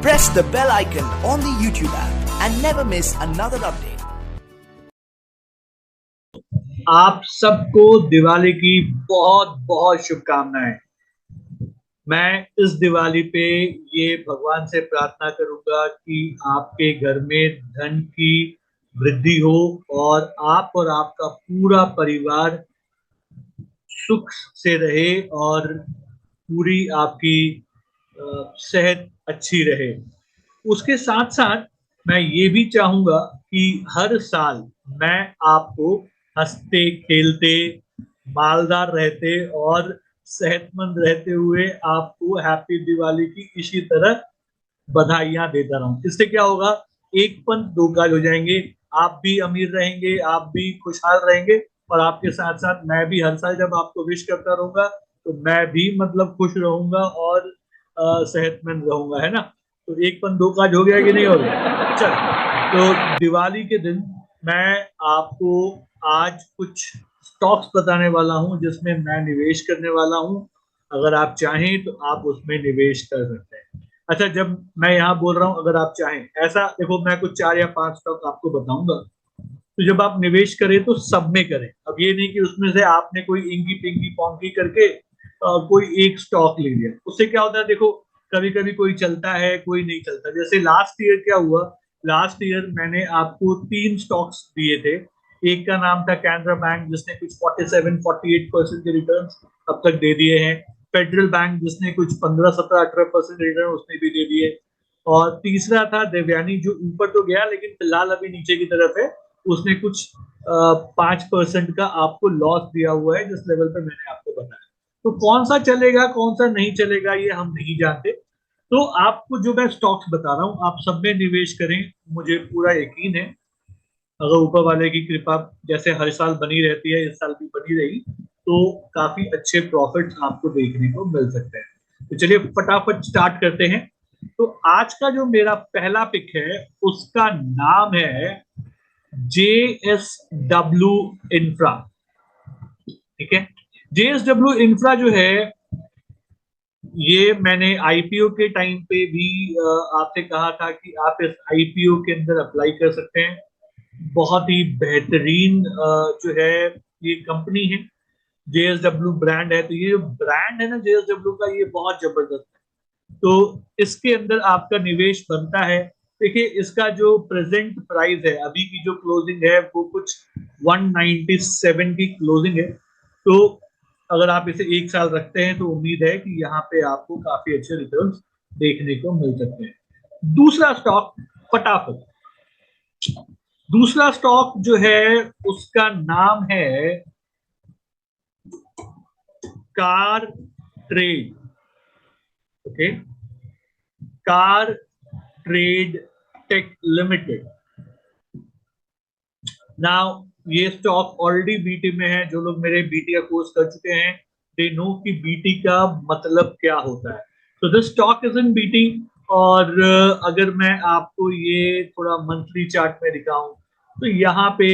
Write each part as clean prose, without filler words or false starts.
Press the bell icon on the YouTube app and never miss another update. आप सबको दिवाली की बहुत बहुत शुभकामनाएं। मैं इस दिवाली पे ये भगवान से प्रार्थना करूंगा कि आपके घर में धन की वृद्धि हो और आपका पूरा परिवार सुख से रहे और पूरी आपकी सेहत अच्छी रहे। उसके साथ साथ मैं ये भी चाहूंगा कि हर साल मैं आपको हंसते खेलते मालदार रहते और सेहतमंद रहते हुए आपको हैप्पी दिवाली की इसी तरह बधाइयां देता रहूं। इससे क्या होगा, एक पंथ दो काज हो जाएंगे। आप भी अमीर रहेंगे, आप भी खुशहाल रहेंगे और आपके साथ साथ मैं भी हर साल जब आपको विश करता रहूंगा तो मैं भी मतलब खुश रहूंगा और सेहतमंद रहूंगा, है ना। तो एक पंथ दो काज हो गया कि नहीं हो गया। चल, तो दिवाली के दिन मैं आपको आज कुछ स्टॉक्स बताने वाला हूं जिसमें मैं निवेश करने वाला हूं। अगर आप चाहें तो आप उसमें निवेश कर सकते हैं। अच्छा, जब मैं यहाँ बोल रहा हूँ अगर आप चाहें, ऐसा देखो, मैं कुछ 4 या 5 स्टॉक आपको बताऊंगा, तो जब आप निवेश करें तो सब में करें। अब ये नहीं कि उसमें से आपने कोई इंगी पिंगी पोंगी करके कोई एक स्टॉक ले लिया। उससे क्या होता है, देखो, कभी कभी कोई चलता है कोई नहीं चलता। जैसे लास्ट ईयर क्या हुआ, लास्ट ईयर मैंने आपको 3 स्टॉक्स दिए थे। एक का नाम था कैनरा बैंक जिसने कुछ 47-48% के रिटर्न अब तक दे दिए हैं। फेडरल बैंक जिसने कुछ 15-17-18% रिटर्न उसने भी दे दिए। और तीसरा था देवयानी जो ऊपर तो गया लेकिन फिलहाल अभी नीचे की तरफ है। उसने कुछ 5% का आपको लॉस दिया हुआ है जिस लेवल पे मैंने आपको बताया। तो कौन सा चलेगा कौन सा नहीं चलेगा ये हम नहीं जानते। तो आपको जो मैं स्टॉक्स बता रहा हूँ आप सब में निवेश करें। मुझे पूरा यकीन है अगर ऊपर वाले की कृपा जैसे हर साल बनी रहती है इस साल भी बनी रही तो काफी अच्छे प्रॉफिट्स आपको देखने को मिल सकते हैं। तो चलिए फटाफट स्टार्ट करते हैं। तो आज का जो मेरा पहला पिक है उसका नाम है JSW इंफ्रा। ठीक है, JSW इंफ्रा जो है ये मैंने आईपीओ के टाइम पे भी आपसे कहा था कि आप इस आईपीओ के अंदर अप्लाई कर सकते हैं। बहुत ही बेहतरीन जो है ये कंपनी है। JSW ब्रांड है, तो ये जो ब्रांड है ना JSW का ये बहुत जबरदस्त है। तो इसके अंदर आपका निवेश बनता है। देखिए इसका जो प्रेजेंट प्राइस है अभी की जो क्लोजिंग है वो कुछ 197 की क्लोजिंग है। तो अगर आप इसे एक साल रखते हैं तो उम्मीद है कि यहाँ पे आपको काफी अच्छे रिटर्न्स देखने को मिल सकते हैं। दूसरा स्टॉक, फटाफट, दूसरा स्टॉक जो है उसका नाम है car trade. Okay, car trade tech limited. Now ये स्टॉक ऑलरेडी बीटी में है। जो लोग मेरे बीटी का कोर्स कर चुके हैं दे नो कि बीटी का मतलब क्या होता है। तो this stock is in BT. और अगर मैं आपको ये थोड़ा मंथली चार्ट में दिखाऊं तो यहाँ पे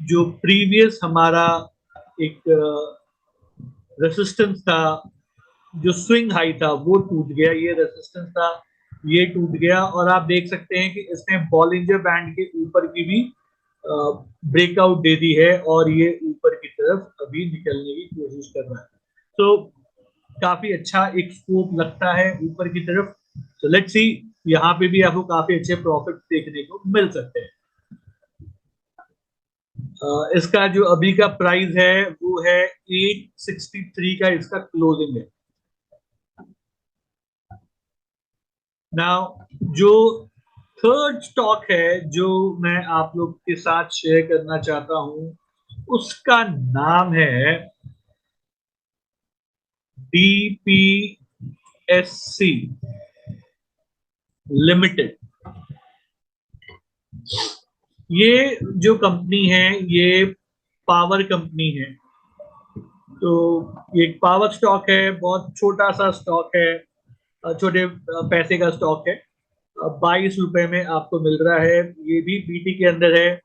जो प्रीवियस हमारा एक रेसिस्टेंस था, जो स्विंग हाई था वो टूट गया। ये रेसिस्टेंस था, ये टूट गया और आप देख सकते हैं कि इसने बॉलिंजर बैंड के ऊपर की भी ब्रेकआउट दे दी है और ये ऊपर की तरफ अभी निकलने की कोशिश कर रहा है। तो काफी अच्छा एक स्कोप लगता है ऊपर की तरफ। तो लेट्स सी, यहाँ पे भी आपको काफी अच्छे प्रॉफिट देखने को मिल सकते हैं। इसका जो अभी का प्राइस है वो है 863 का इसका क्लोजिंग है। नाउ जो थर्ड स्टॉक है जो मैं आप लोग के साथ शेयर करना चाहता हूं उसका नाम है DPSC लिमिटेड। ये जो कंपनी है ये पावर कंपनी है। तो ये एक पावर स्टॉक है, बहुत छोटा सा स्टॉक है, छोटे पैसे का स्टॉक है। 22 रुपए में आपको मिल रहा है। ये भी बीटी के अंदर है।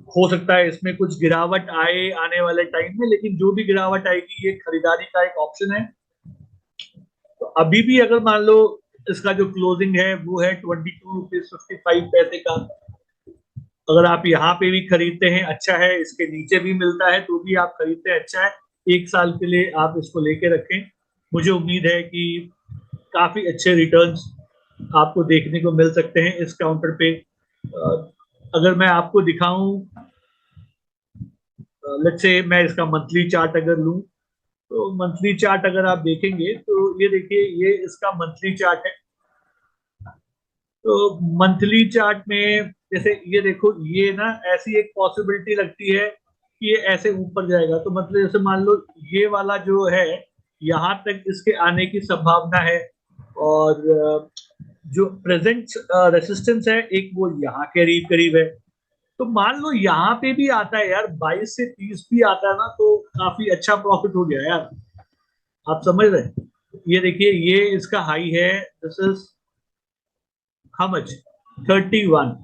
हो सकता है इसमें कुछ गिरावट आए आने वाले टाइम में, लेकिन जो भी गिरावट आएगी ये खरीदारी का एक ऑप्शन है। तो अभी भी अगर मान लो इसका जो क्लोजिंग है वो है 22 रुपीज 55 पैसे का, अगर आप यहाँ पे भी खरीदते हैं अच्छा है, इसके नीचे भी मिलता है तो भी आप खरीदते हैं अच्छा है, 1 साल के लिए आप इसको लेके रखें। मुझे उम्मीद है कि काफी अच्छे रिटर्न्स आपको देखने को मिल सकते हैं इस काउंटर पे। अगर मैं आपको दिखाऊं, लेट्स से मैं इसका मंथली चार्ट अगर लूं, तो मंथली चार्ट अगर आप देखेंगे तो ये देखिए, ये इसका मंथली चार्ट है। तो मंथली चार्ट में जैसे ये देखो, ये ना ऐसी एक पॉसिबिलिटी लगती है कि ये ऐसे ऊपर जाएगा, तो मतलब जैसे मान लो ये वाला जो है यहाँ तक इसके आने की संभावना है, और जो प्रेजेंट रेसिस्टेंस है एक वो यहाँ के करीब करीब है। तो मान लो यहाँ पे भी आता है यार, 22 से 30 भी आता है ना, तो काफी अच्छा प्रॉफिट हो गया यार। आप समझ रहे हैं? ये देखिए, ये इसका हाई है, दिस इज हाउ मच, 31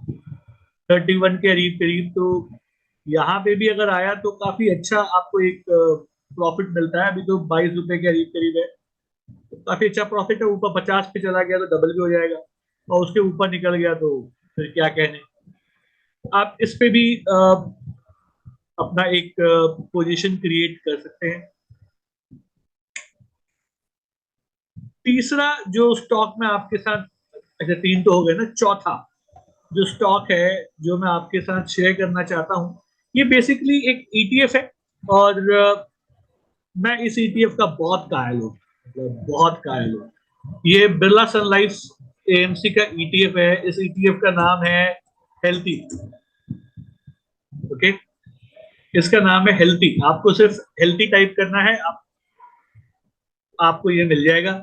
के करीब करीब। तो यहाँ पे भी अगर आया तो काफी अच्छा आपको एक प्रॉफिट मिलता है। अभी तो 22 रुपए के करीब करीब है, तो काफी अच्छा प्रॉफिट है। ऊपर 50 पे चला गया तो डबल भी हो जाएगा, और उसके ऊपर निकल गया तो फिर क्या कहने। आप इस पे भी अपना एक पोजीशन क्रिएट कर सकते हैं। तीसरा जो स्टॉक में आपके साथ, अच्छा 3 तो हो गए ना, चौथा जो स्टॉक है जो मैं आपके साथ शेयर करना चाहता हूँ, ये बेसिकली एक ईटीएफ है। और मैं इस ईटीएफ का बहुत कायल हूँ, मतलब बहुत कायल हूँ। ये बिरला सन लाइफ एएमसी का ईटीएफ है। इस ईटीएफ का नाम है हेल्थी। ओके, इसका नाम है हेल्थी। आपको सिर्फ हेल्थी टाइप करना है, आपको ये मिल जाएगा।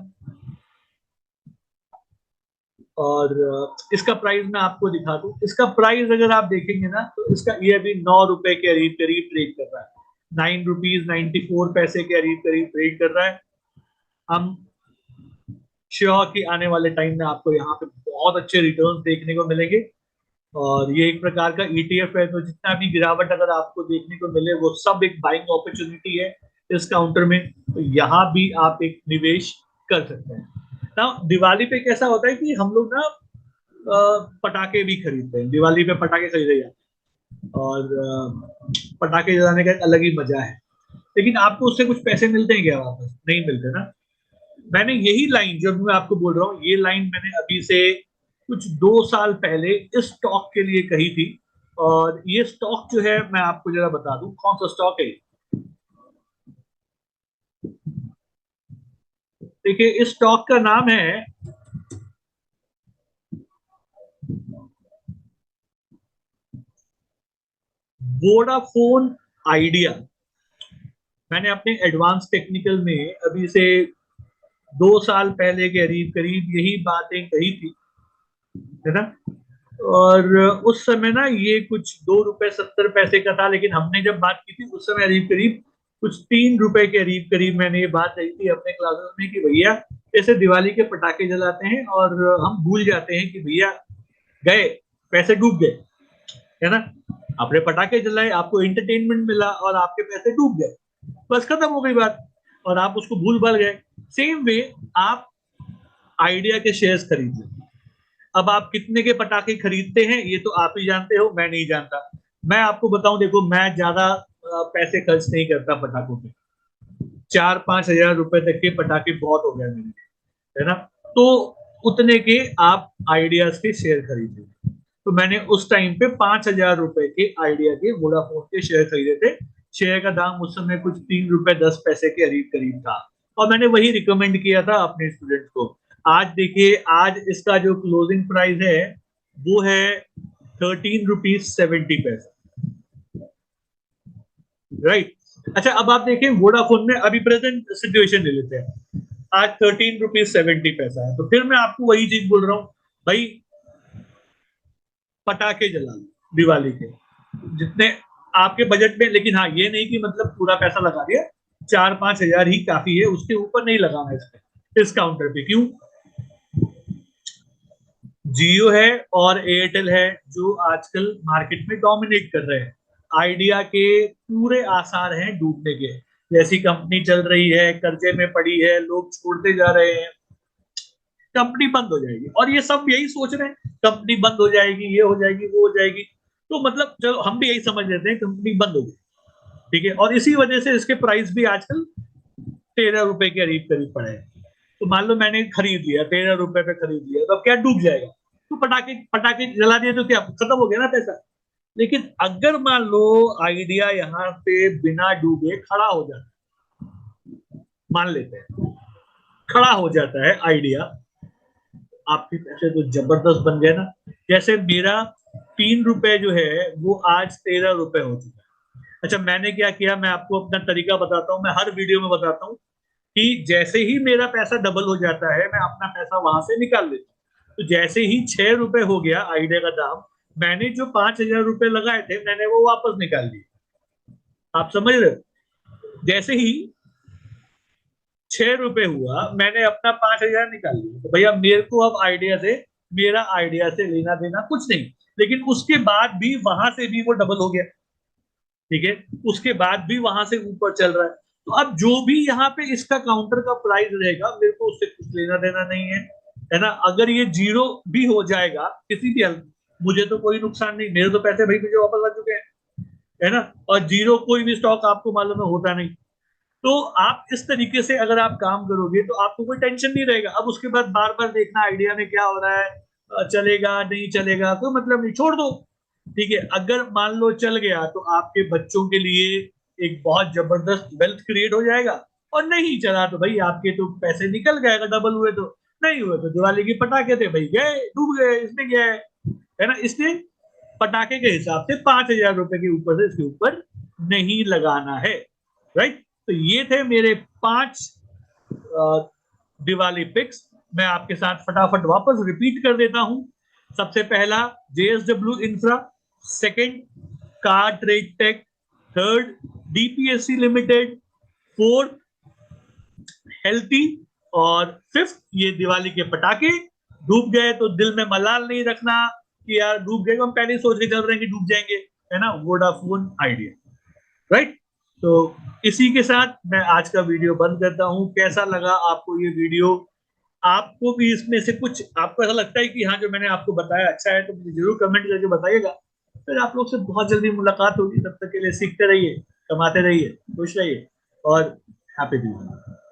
और इसका प्राइस मैं आपको दिखा दूं। इसका प्राइस अगर आप देखेंगे ना, तो इसका ये अभी 9 रुपए के करीब करीब ट्रेड कर रहा है, 9 रुपीज 94 पैसे के करीब करीब ट्रेड कर रहा है। हम श्योर कि आने वाले टाइम में आपको यहाँ पे बहुत अच्छे रिटर्न्स देखने को मिलेंगे। और ये एक प्रकार का ईटीएफ है, तो जितना भी गिरावट अगर आपको देखने को मिले वो सब एक बाइंग अपॉर्चुनिटी है इस काउंटर में। तो यहाँ भी आप एक निवेश कर सकते हैं ना। दिवाली पे कैसा होता है कि हम लोग ना पटाखे भी खरीदते हैं, दिवाली पे पटाखे खरीदे जाते हैं, और पटाखे जलाने का एक अलग ही मजा है। लेकिन आपको उससे कुछ पैसे मिलते हैं क्या? वापस नहीं मिलते ना। मैंने यही लाइन जो मैं आपको बोल रहा हूँ, ये लाइन मैंने अभी से कुछ 2 साल पहले इस स्टॉक के लिए कही थी। और ये स्टॉक जो है, मैं आपको जरा बता दूं कौन सा स्टॉक है। देखिए, इस स्टॉक का नाम है वोडाफोन आइडिया। मैंने अपने एडवांस टेक्निकल में अभी से 2 साल पहले के करीब करीब यही बातें कही थी, है ना। और उस समय ना ये कुछ 2 रुपए 70 पैसे का था, लेकिन हमने जब बात की थी उस समय करीब करीब कुछ 3 रुपए के करीब करीब मैंने ये बात कही थी अपने क्लासेस में कि भैया ऐसे दिवाली के पटाखे जलाते हैं और हम भूल जाते हैं कि भैया गए, पैसे डूब गए, है ना। आपने पटाखे जलाए, आपको एंटरटेनमेंट मिला और आपके पैसे डूब गए, बस खत्म हो गई बात, और आप उसको भूल भल गए। सेम वे आप आइडिया के शेयर्स खरीद लें। अब आप कितने के पटाखे खरीदते हैं ये तो आप ही जानते हो, मैं नहीं जानता। मैं आपको बताऊं, देखो मैं ज्यादा पैसे खर्च नहीं करता पटाखों पे। 4-5 हजार रुपए तक के पटाखे बहुत हो गए मेरे लिए, है ना। तो उतने के आप आइडियाज के शेयर खरीद लीजिए। तो मैंने उस टाइम पे 5 हजार रुपए के आइडिया के वोडाफोन के शेयर खरीदे थे। शेयर का दाम उस समय कुछ 3 रुपए 10 पैसे के करीब करीब था, और मैंने वही रिकमेंड किया था अपने स्टूडेंट को। आज देखिए, आज इसका जो क्लोजिंग प्राइस है वो है 13 रुपीज 70 पैसे, राइट। अच्छा, अब आप देखिए वोडाफोन में अभी प्रेजेंट सिचुएशन ले लेते हैं। आज 13 रुपीज 70 पैसा है, तो फिर मैं आपको वही चीज बोल रहा हूँ भाई, पटाखे जला लो दिवाली के जितने आपके बजट में। लेकिन हाँ, ये नहीं कि मतलब पूरा पैसा लगा दिया, 4-5 हजार ही काफी है, उसके ऊपर नहीं लगाना इसमें इस काउंटर पे। क्यों? जियो है और एयरटेल है जो आजकल मार्केट में डोमिनेट कर रहे हैं। आइडिया के पूरे आसार हैं डूबने के। जैसी कंपनी चल रही है, कर्जे में पड़ी है, लोग छोड़ते जा रहे हैं, कंपनी बंद हो जाएगी। और ये सब यही सोच रहे हैं कंपनी बंद हो जाएगी, ये हो जाएगी, वो हो जाएगी। तो मतलब चलो हम भी यही समझ लेते हैं कंपनी बंद हो गई, ठीक है। और इसी वजह से इसके प्राइस भी आजकल 13 रुपए के करीब करीब पड़े हैं। तो मान लो मैंने खरीद लिया 13 रुपए पे खरीद लिया, तो अब क्या डूब जाएगा? तो पटाखे पटाखे जला दिए तो क्या खत्म हो गया ना पैसा। लेकिन अगर मान लो आइडिया यहाँ पे बिना डूबे खड़ा हो जाता, मान लेते हैं खड़ा हो जाता है आइडिया, आपके पैसे तो जबरदस्त बन गए ना। जैसे मेरा 3 रुपए जो है वो आज 13 रुपए हो चुका है। अच्छा मैंने क्या किया, मैं आपको अपना तरीका बताता हूँ, मैं हर वीडियो में बताता हूँ कि जैसे ही मेरा पैसा डबल हो जाता है मैं अपना पैसा वहां से निकाल लेता हूँ। तो जैसे ही 6 रुपए हो गया आइडिया का दाम, मैंने जो 5,000 रुपए लगाए थे मैंने वो वापस निकाल लिए। आप समझ रहे हो? जैसे ही 6 रुपए हुआ मैंने अपना 5,000 निकाल लिया। तो भैया मेरे को अब आइडिया से, मेरा आइडिया से लेना देना कुछ नहीं। लेकिन उसके बाद भी वहां से भी वो डबल हो गया, ठीक है। उसके बाद भी वहां से ऊपर चल रहा है। तो अब जो भी यहाँ पे इसका काउंटर का प्राइस रहेगा मेरे को उससे कुछ लेना देना नहीं है ना। अगर ये जीरो भी हो जाएगा किसी भी हल, मुझे तो कोई नुकसान नहीं, मेरे तो पैसे भाई मुझे वापस आ चुके हैं, है ना। और जीरो कोई भी स्टॉक आपको मालूम है होता नहीं। तो आप इस तरीके से अगर आप काम करोगे तो आपको कोई टेंशन नहीं रहेगा। अब उसके बाद बार बार देखना आइडिया में क्या हो रहा है, चलेगा नहीं चलेगा, कोई मतलब नहीं, छोड़ दो, ठीक है। अगर मान लो चल गया तो आपके बच्चों के लिए एक बहुत जबरदस्त वेल्थ क्रिएट हो जाएगा। और नहीं चला तो भाई आपके तो पैसे निकल गए, अगर डबल हुए तो। नहीं हुए तो दिवाली के पटाखे थे भाई, गए डूब गए, इसमें गया है ना। इसलिए पटाखे के हिसाब से 5,000 रुपए के ऊपर से इसके ऊपर नहीं लगाना है, राइट। तो ये थे मेरे 5 दिवाली पिक्स। मैं आपके साथ फटाफट वापस रिपीट कर देता हूं। सबसे पहला JSW infra, second car trade tech, third DPSC limited, fourth healthy, और फिफ्थ ये दिवाली के पटाखे। डूब गए तो दिल में मलाल नहीं रखना कि यार डूब गए, हम पहले ही सोच के चल रहे हैं कि डूब जाएंगे, है ना। Vodafone idea, right. तो इसी के साथ मैं आज का वीडियो बंद करता हूं। कैसा लगा आपको ये वीडियो? आपको भी इसमें से कुछ आपको ऐसा लगता है कि हाँ जो मैंने आपको बताया अच्छा है, तो मुझे जरूर कमेंट करके बताइएगा। फिर आप लोग से बहुत जल्दी मुलाकात होगी। तब तक के लिए सीखते रहिए, कमाते रहिए, खुश रहिए, और हैप्पी दिवाली।